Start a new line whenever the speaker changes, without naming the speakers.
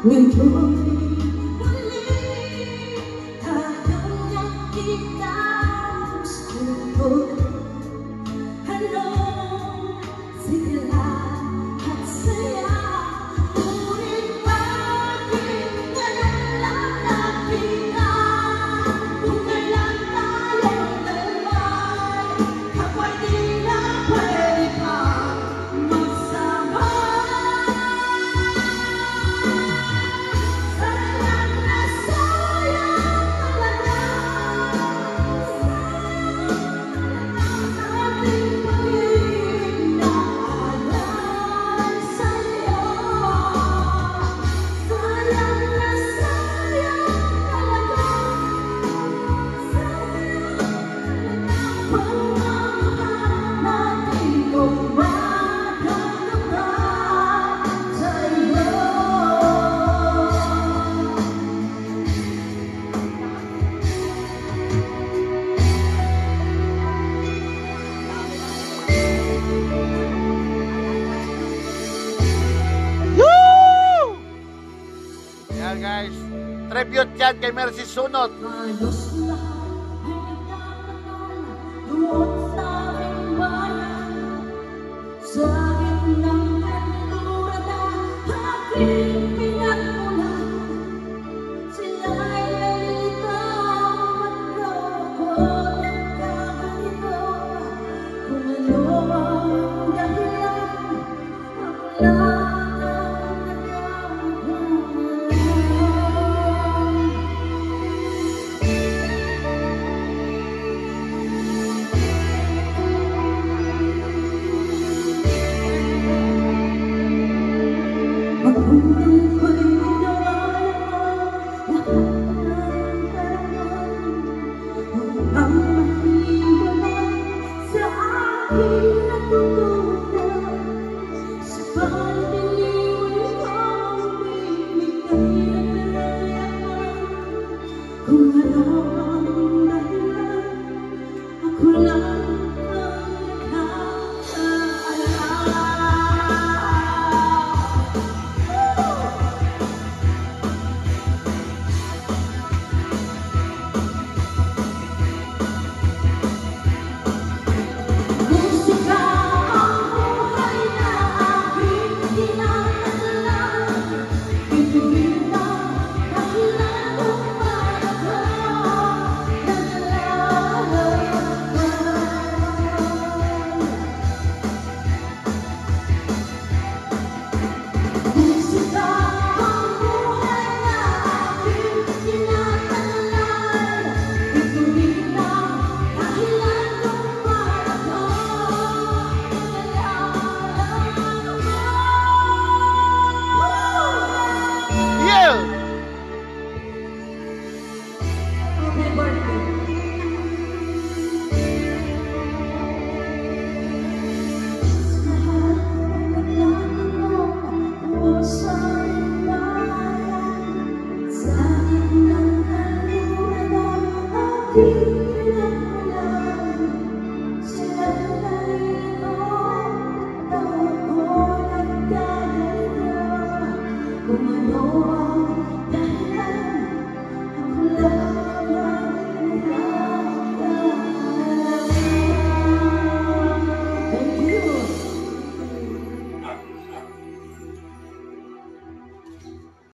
Ngayon'y muli tayong nakita gusto ko. Anong sigla at saya, ngunit bakit ka nalalapitan? Kung kailan tayong dalawa'y kapag di na pwede pa magsama. Sayang na sayang talaga ating pag-ibig na alay sa'yo. Sayang na sayang talaga, pagmamahal natin kung magkakaroon sa'yo.
Woo! Yan guys, tribute yan kay Mercy Sunot.
Halos lahat ay nagkakakala doon sa aming bayan. Sa gitnang kanluran na aking pinagmulan, sila'y nalilitaw at loko nagkaganito. Kung ano ang dahilan, ako lang ang nagkakaroon. Mabuting ko'y ginawa lahat ng paraan upang mahiwalay sa aking natutunan.